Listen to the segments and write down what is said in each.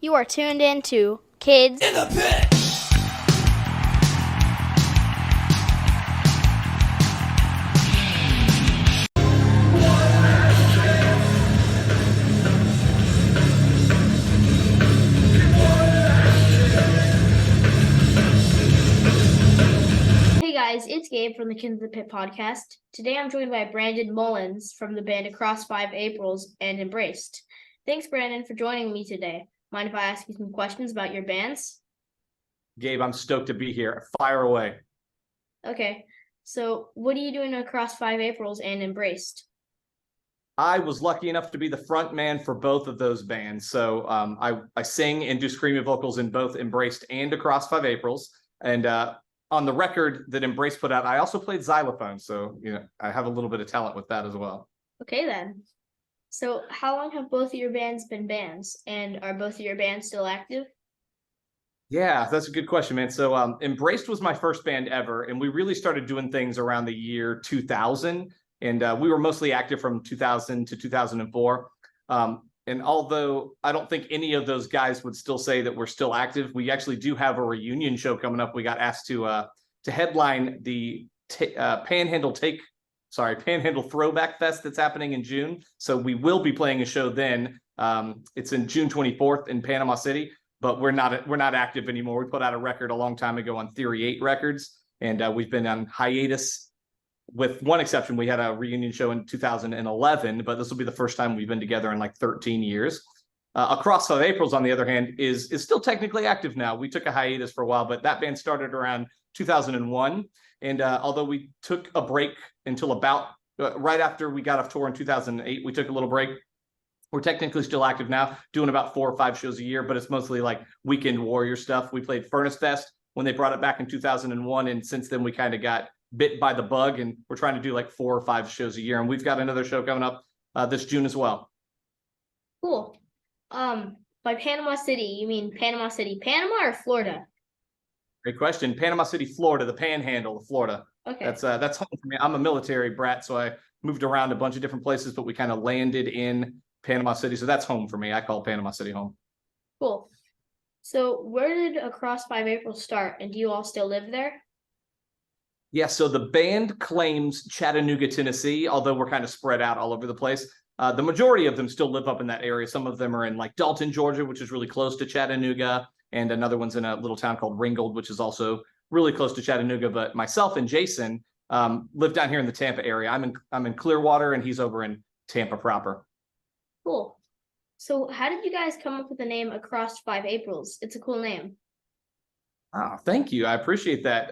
You are tuned in to Kids In the Pit. Hey guys, it's Gabe from the Kids in the Pit podcast. Today I'm joined by Brandon Mullins from the band Across 5 Aprils and Embraced. Thanks, Brandon, for joining me today. Mind if I ask you some questions about your bands? Gabe, I'm stoked to be here. Fire away. Okay, so what are you doing across 5 Aprils and Embraced? I was lucky enough to be the front man for both of those bands. So I sing and do screaming vocals in both Embraced and Across 5 Aprils. And on the record that Embrace put out, I also played xylophone. So, I have a little bit of talent with that as well. Okay then. So how long have both of your bands been bands? And are both of your bands still active? Yeah, that's a good question, man. So Embraced was my first band ever, and we really started doing things around the year 2000. And we were mostly active from 2000 to 2004. And although I don't think any of those guys would still say that we're still active, we actually do have a reunion show coming up. We got asked to headline the Panhandle Throwback Fest that's happening in June. So we will be playing a show then. It's in June 24th in Panama City, but we're not active anymore. We put out a record a long time ago on Theory 8 Records, and we've been on hiatus. With one exception, we had a reunion show in 2011, but this will be the first time we've been together in like 13 years. Across 5 Aprils, on the other hand, is still technically active now. We took a hiatus for a while, but that band started around 2001. And although we took a break until about right after we got off tour in 2008, we took a little break. We're technically still active now, doing about 4 or 5 shows a year, but it's mostly like weekend warrior stuff. We played Furnace Fest when they brought it back in 2001. And since then, we kind of got bit by the bug, and we're trying to do like 4 or 5 shows a year. And we've got another show coming up this June as well. Cool. By Panama City, you mean Panama City, Panama or Florida? Great question. Panama City, Florida, the Panhandle of Florida. Okay. That's home for me. I'm a military brat, so I moved around a bunch of different places, but we kind of landed in Panama City. So that's home for me. I call Panama City home. Cool. So where did Across 5 April start, and do you all still live there? Yeah, so the band claims Chattanooga, Tennessee, although we're kind of spread out all over the place. The majority of them still live up in that area. Some of them are in like Dalton, Georgia, which is really close to Chattanooga. And another one's in a little town called Ringgold, which is also really close to Chattanooga. But myself and Jason live down here in the Tampa area. I'm in Clearwater, and he's over in Tampa proper. Cool. So how did you guys come up with the name Across 5 Aprils? It's a cool name. Oh, thank you. I appreciate that.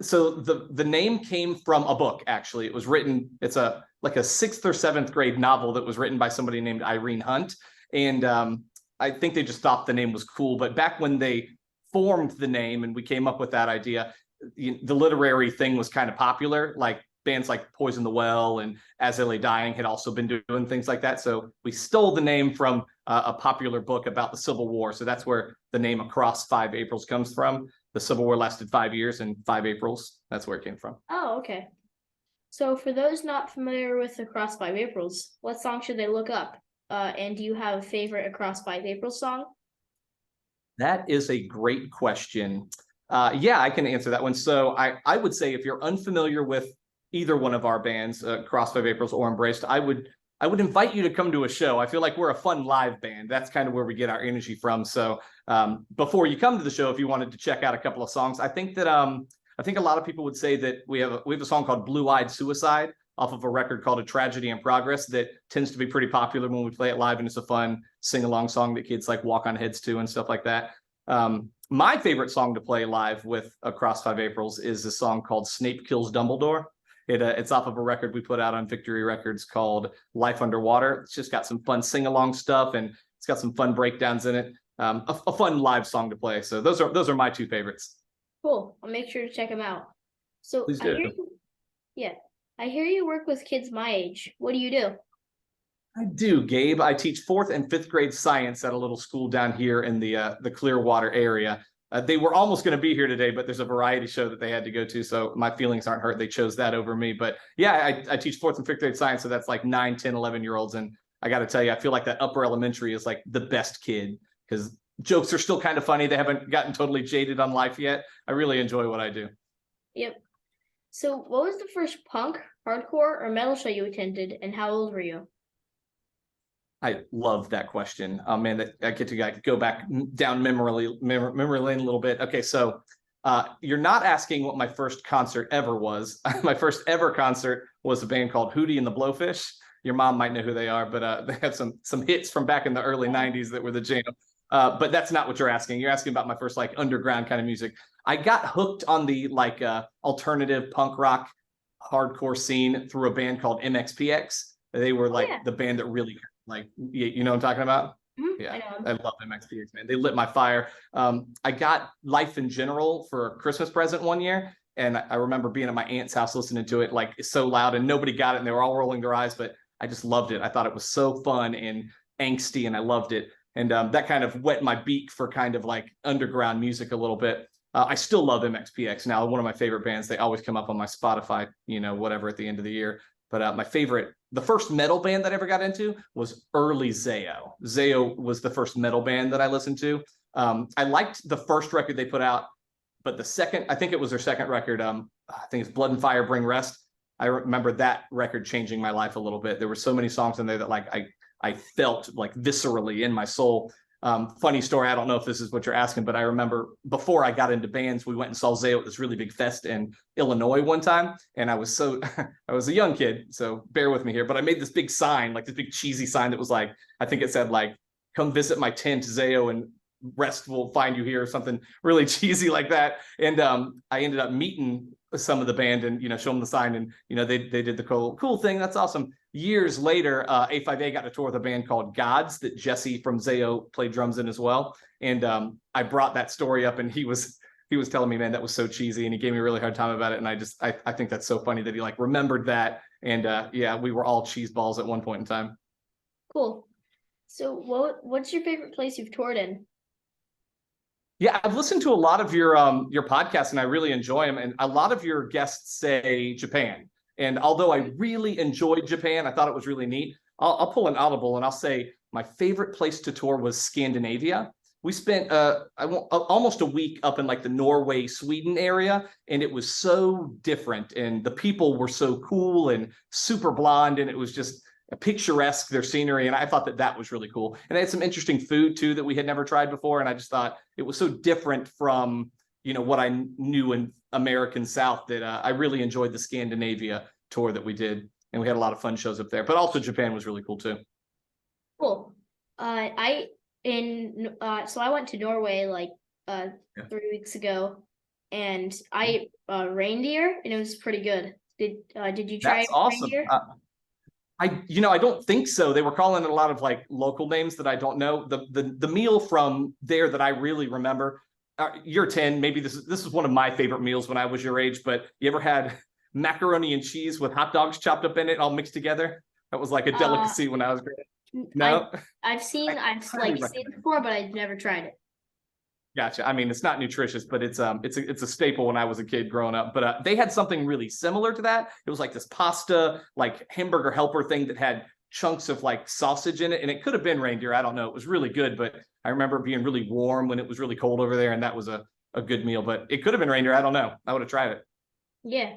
So the name came from a book, actually. It was written, it's a 6th or 7th grade novel that was written by somebody named Irene Hunt. And I think they just thought the name was cool. But back when they formed the name and we came up with that idea, the literary thing was kind of popular. Like bands like Poison the Well and As I Lay Dying had also been doing things like that. So we stole the name from a popular book about the Civil War. So that's where the name Across 5 Aprils comes from. The Civil War lasted 5 years and 5 Aprils. That's where it came from. Oh, okay. So for those not familiar with Across 5 Aprils, what song should they look up? And do you have a favorite Across 5 April song? That is a great question. Yeah, I can answer that one. So I would say if you're unfamiliar with either one of our bands, Across 5 Aprils or Embraced, I would invite you to come to a show. I feel like we're a fun live band. That's kind of where we get our energy from. So before you come to the show, if you wanted to check out a couple of songs, I think a lot of people would say that we have a song called Blue Eyed Suicide off of a record called A Tragedy in Progress that tends to be pretty popular when we play it live, and it's a fun sing-along song that kids like walk on heads to and stuff like that. My favorite song to play live with Across 5 Aprils is a song called Snape Kills Dumbledore. It's off of a record we put out on Victory Records called Life Underwater. It's just got some fun sing-along stuff, and it's got some fun breakdowns in it. A fun live song to play. So those are my 2 favorites. Cool. I'll make sure to check them out. So Please do. I hear you work with kids my age. What do you do? I do, Gabe. I teach 4th and 5th grade science at a little school down here in the Clearwater area. They were almost going to be here today, but there's a variety show that they had to go to, so my feelings aren't hurt. They chose that over me. But yeah, I teach 4th and 5th grade science, so that's like 9, 10, 11-year-olds. And I got to tell you, I feel like that upper elementary is like the best kid. because jokes are still kind of funny. They haven't gotten totally jaded on life yet. I really enjoy what I do. Yep. So, what was the first punk, hardcore, or metal show you attended, and how old were you? I love that question. Oh man, that I get to go back down memory lane a little bit. Okay, so you're not asking what my first concert ever was. My first ever concert was a band called Hootie and the Blowfish. Your mom might know who they are, but they have some hits from back in the early '90s that were the jam. But that's not what you're asking. You're asking about my first like underground kind of music. I got hooked on the like alternative punk rock hardcore scene through a band called MXPX. They were like the band that really like, you know what I'm talking about? Yeah, I love MXPX, man. They lit my fire. I got Life in General for a Christmas present one year. And I remember being at my aunt's house listening to it like so loud and nobody got it and they were all rolling their eyes, but I just loved it. I thought it was so fun and angsty and I loved it. And that kind of wet my beak for kind of like underground music a little bit. I still love MXPX now. One of my favorite bands. They always come up on my Spotify, you know, whatever at the end of the year. But my favorite, the first metal band that I ever got into was early Zayo. Zayo was the first metal band that I listened to. I liked the first record they put out, but the second, I think it was their second record. I think it's Blood and Fire Bring Rest. I remember that record changing my life a little bit. There were so many songs in there that like I felt like viscerally in my soul. Funny story, I don't know if this is what you're asking, but I remember before I got into bands, we went and saw Zayo at this really big fest in Illinois one time. And I was I was a young kid, so bear with me here, but I made this big sign, like this big cheesy sign that was like, I think it said like, come visit my tent, Zayo, and rest will find you here, or something really cheesy like that. And I ended up meeting some of the band and, you know, show them the sign and, you know, they did the cool thing. That's awesome. Years later, A5A got to tour with a band called Gods that Jesse from Zayo played drums in as well. And I brought that story up and he was telling me, man, that was so cheesy. And he gave me a really hard time about it. And I think that's so funny that he like remembered that. And yeah, we were all cheese balls at one point in time. Cool. So what's your favorite place you've toured in? Yeah, I've listened to a lot of your podcasts and I really enjoy them. And a lot of your guests say Japan. And although I really enjoyed Japan, I thought it was really neat. I'll pull an audible and I'll say my favorite place to tour was Scandinavia. We spent almost a week up in like the Norway, Sweden area, and it was so different. And the people were so cool and super blonde, and it was just picturesque, their scenery. And I thought that was really cool. And they had some interesting food too that we had never tried before. And I just thought it was so different from, you know, what I knew in American South that I really enjoyed the Scandinavia tour that we did. And we had a lot of fun shows up there, but also Japan was really cool too. Cool. So I went to Norway like 3 weeks ago and I reindeer and it was pretty good. Did you try That's awesome. reindeer? I don't think so. They were calling it a lot of like local names that I don't know. The meal from there that I really remember, you're 10, maybe this is one of my favorite meals when I was your age, but you ever had macaroni and cheese with hot dogs chopped up in it all mixed together? That was like a delicacy when I was growing up. No? I've seen it before, but I've never tried it. Gotcha. I mean, it's not nutritious, but it's a staple when I was a kid growing up. But they had something really similar to that. It was like this pasta, like hamburger helper thing that had chunks of like sausage in it, and it could have been reindeer. I don't know. It was really good, but I remember it being really warm when it was really cold over there, and that was a good meal. But it could have been reindeer. I don't know. I would have tried it. Yeah.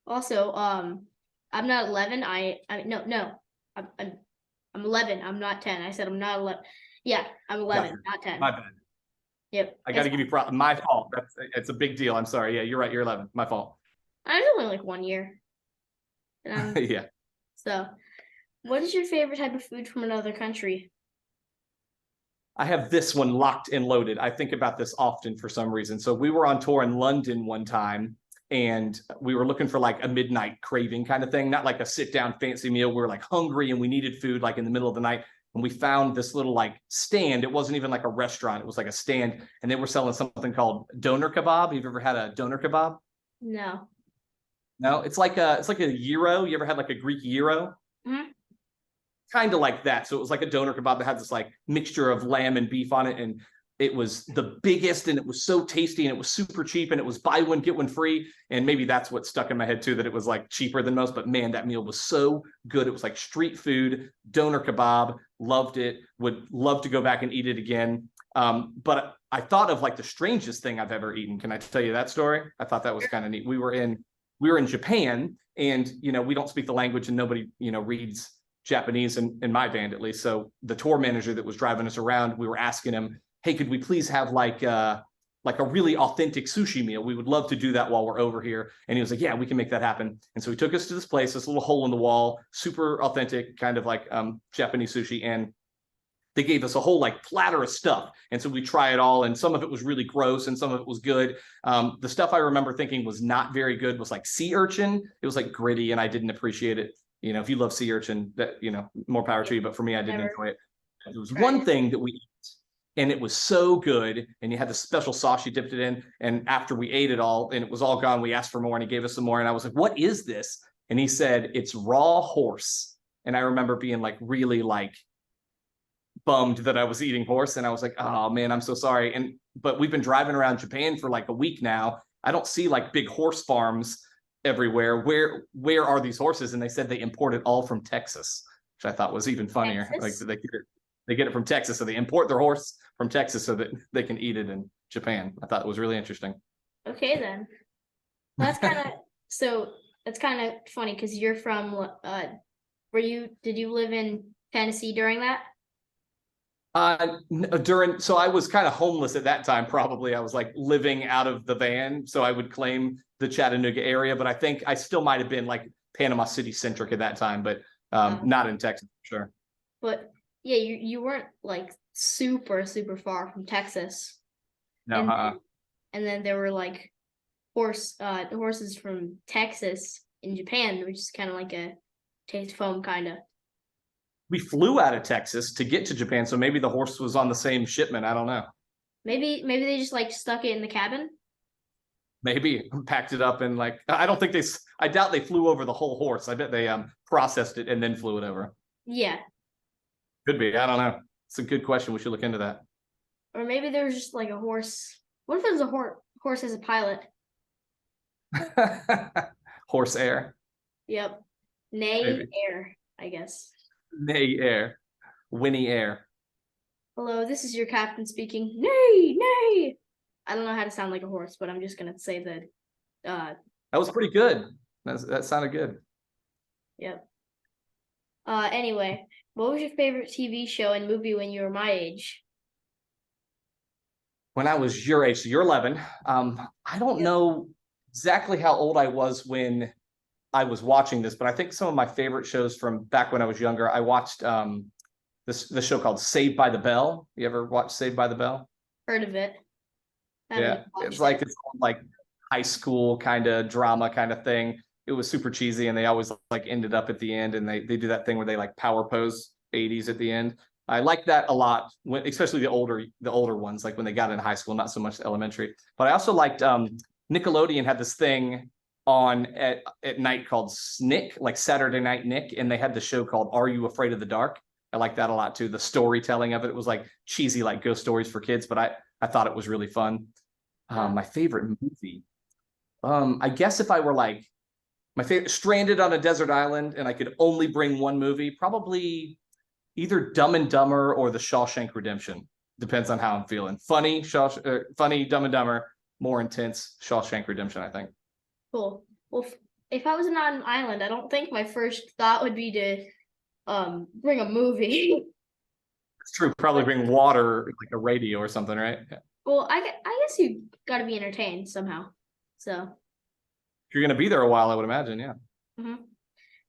Also, I'm not 11. I'm 11. I'm not 10. I said I'm not 11. Yeah, I'm 11, not 10. My bad. Yep. I got to give you my fault. It's a big deal. I'm sorry. Yeah, you're right. You're 11. My fault. I was only like 1 year. Yeah. So, what is your favorite type of food from another country? I have this one locked and loaded. I think about this often for some reason. So we were on tour in London one time and we were looking for like a midnight craving kind of thing, not like a sit down fancy meal. We were like hungry and we needed food like in the middle of the night. And we found this little like stand. It wasn't even like a restaurant. It was like a stand. And they were selling something called doner kebab. You've ever had a doner kebab? No. No, it's like a gyro. You ever had like a Greek gyro? Mm-hmm. Kind of like that. So it was like a doner kebab that had this like mixture of lamb and beef on it. And it was the biggest and it was so tasty and it was super cheap and it was buy one, get one free. And maybe that's what stuck in my head too, that it was like cheaper than most, but man, that meal was so good. It was like street food, doner kebab, loved it, would love to go back and eat it again. But I thought of like the strangest thing I've ever eaten. Can I tell you that story? I thought that was kind of neat. We were in Japan, and we don't speak the language, and nobody reads Japanese in my band, at least. So the tour manager that was driving us around, we were asking him, hey, could we please have like a really authentic sushi meal? We would love to do that while we're over here. And he was like, yeah, we can make that happen. And so he took us to this place, this little hole in the wall, super authentic, kind of like Japanese sushi. And they gave us a whole like platter of stuff. And so we try it all. And some of it was really gross and some of it was good. The stuff I remember thinking was not very good was like sea urchin. It was like gritty and I didn't appreciate it. If you love sea urchin, that, more power to you. But for me, I didn't enjoy it. There was one thing that we ate, and it was so good. And you had this special sauce you dipped it in. And after we ate it all and it was all gone, we asked for more and he gave us some more. And I was like, what is this? And he said, it's raw horse. And I remember being like really like bummed that I was eating horse. And I was like, oh man, I'm so sorry. But we've been driving around Japan for like a week now. I don't see like big horse farms everywhere. Where are these horses? And they said they import it all from Texas, which I thought was even funnier. Texas? Like they get it from Texas, so they import their horse from Texas so that they can eat it in Japan. I thought it was really interesting. Okay, then. That's kind of funny because you're from did you live in Tennessee during that? So I was kind of homeless at that time. Probably I was like living out of the van, so I would claim the Chattanooga area, but I think I still might have been like Panama City centric at that time, but not in Texas for sure. But yeah, you weren't like super far from Texas. No. And then there were like horses from Texas in Japan, which is kind of like a taste of home kind of. We flew out of Texas to get to Japan, so maybe the horse was on the same shipment. I don't know. Maybe they just like stuck it in the cabin. Maybe packed it up and like I doubt they flew over the whole horse. I bet they processed it and then flew it over. Yeah. Could be. I don't know. It's a good question. We should look into that. Or maybe there was just like a horse. What if there's a horse as a pilot? Horse air. Yep. Neigh Maybe. air, I guess. Neigh air. Winnie air. Hello, this is your captain speaking. Neigh, neigh. I don't know how to sound like a horse, but I'm just gonna say that. That was pretty good. That sounded good. Yep. Anyway, what was your favorite TV show and movie when you were my age? When I was your age, so you're 11. I don't know exactly how old I was when I was watching this, but I think some of my favorite shows from back when I was younger, I watched this show called Saved by the Bell. You ever watch Saved by the Bell? Heard of it. Yeah, it's like high school kind of drama kind of thing. It was super cheesy, and they always like ended up at the end, and they do that thing where they like power pose 80s at the end. I like that a lot, especially the older ones, like when they got in high school, not so much elementary. But I also liked Nickelodeon had this thing on at night called Snick, like Saturday Night Nick, and they had the show called Are You Afraid of the Dark? I like that a lot too. The storytelling of it was like cheesy, like ghost stories for kids, but I thought it was really fun. My favorite movie, I guess if I were like my favorite, stranded on a desert island and I could only bring one movie, probably either Dumb and Dumber or The Shawshank Redemption. Depends on how I'm feeling. Funny, funny Dumb and Dumber, more intense Shawshank Redemption, I think. Cool. Well, if I was on an island, I don't think my first thought would be to bring a movie. It's true. Probably bring water, like a radio or something, right? Yeah. Well, I guess you got to be entertained somehow. So If you're going to be there a while, I would imagine, yeah. Mm-hmm.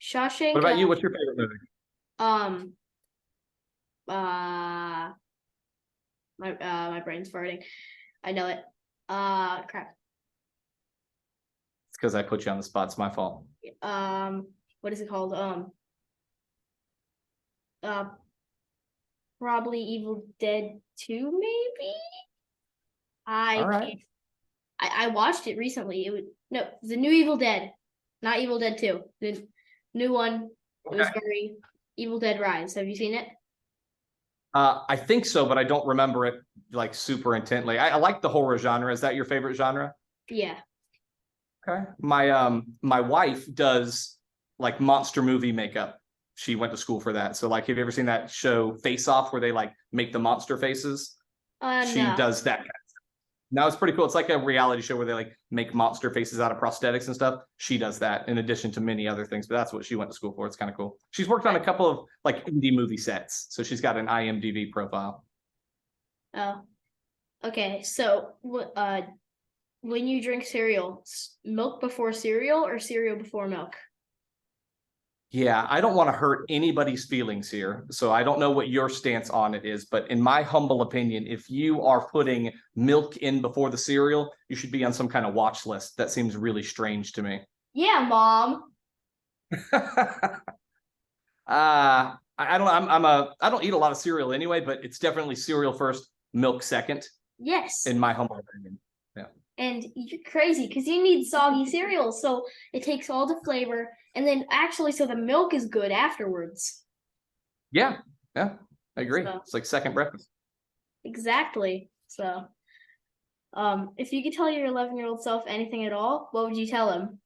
Shawshank. What about you? What's your favorite movie? My brain's farting. I know it. Crap. It's because I put you on the spot. It's my fault. What is it called? Probably Evil Dead 2, maybe. All right. I watched it recently. The new Evil Dead, not Evil Dead 2. The new one was very Evil Dead Rise. Have you seen it? I think so, but I don't remember it like super intently. I like the horror genre. Is that your favorite genre? Yeah. Okay. My wife does like monster movie makeup. she went to school for that. So like, have you ever seen that show Face Off where they like make the monster faces? She No. does that. Now it's pretty cool. It's like a reality show where they like make monster faces out of prosthetics and stuff. She does that in addition to many other things, but that's what she went to school for. It's kind of cool. She's worked on a couple of like indie movie sets, so she's got an IMDb profile. Oh, okay. So, when you drink cereal, milk before cereal or cereal before milk? Yeah, I don't want to hurt anybody's feelings here, so I don't know what your stance on it is, but in my humble opinion, if you are putting milk in before the cereal, you should be on some kind of watch list. That seems really strange to me. Yeah, Mom. I don't I don't eat a lot of cereal anyway, but it's definitely cereal first, milk second, Yes. in my humble opinion. Yeah. And you're crazy because you need soggy cereal, so it takes all the flavor, and then actually, so the milk is good afterwards. Yeah, I agree. So, It's like second breakfast. exactly. So, if you could tell your 11-year-old self anything at all, what would you tell him?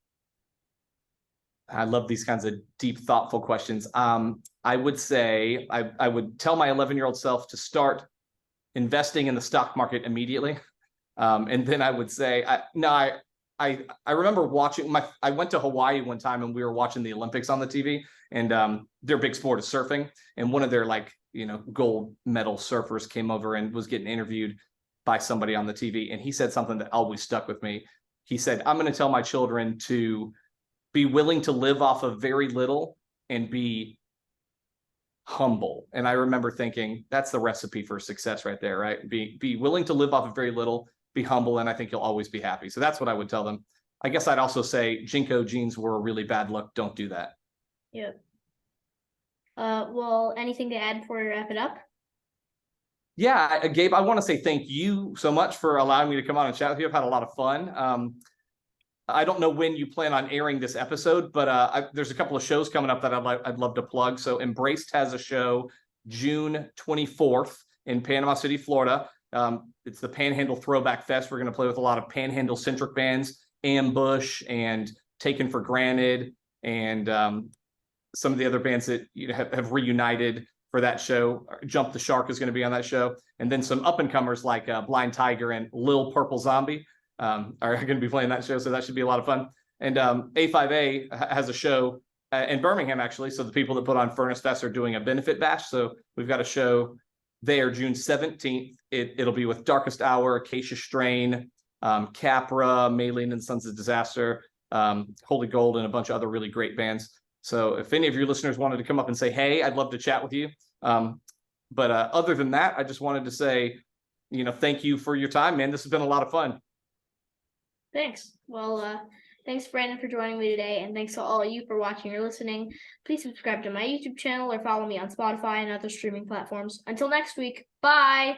I love these kinds of deep, thoughtful questions. I would say I would tell my 11-year-old self to start investing in the stock market immediately. And then I would say, I remember watching I went to Hawaii one time and we were watching the Olympics on the TV, and their big sport is surfing. And one of their gold medal surfers came over and was getting interviewed by somebody on the TV. And he said something that always stuck with me. He said, I'm going to tell my children to be willing to live off of very little and be humble. And I remember thinking that's the recipe for success right there, right? Be willing to live off of very little, be humble, and I think you'll always be happy. So that's what I would tell them. I guess I'd also say Jinko jeans were a really bad look. Don't do that. Yep. Well, anything to add before we wrap it up? Yeah, Gabe, I want to say thank you so much for allowing me to come on and chat with you. I've had a lot of fun. I don't know when you plan on airing this episode, but there's a couple of shows coming up that I'd love to plug. So Embraced has a show June 24th in Panama City, Florida. It's the Panhandle Throwback Fest. We're going to play with a lot of Panhandle-centric bands, Ambush and Taken for Granted, and some of the other bands that have reunited for that show. Jump the Shark is going to be on that show. And then some up-and-comers like Blind Tiger and Lil Purple Zombie are going to be playing that show, so that should be a lot of fun. And A5A has a show in Birmingham, actually. So the people that put on Furnace Fest are doing a benefit bash. So we've got a show there June 17th. It'll be with Darkest Hour, Acacia Strain, Capra, Maylene and Sons of Disaster, Holy Gold, and a bunch of other really great bands. So if any of your listeners wanted to come up and say, hey, I'd love to chat with you. But other than that, I just wanted to say, thank you for your time, man. This has been a lot of fun. Thanks. Well, thanks, Brandon, for joining me today, and thanks to all of you for watching or listening. Please subscribe to my YouTube channel or follow me on Spotify and other streaming platforms. Until next week, bye!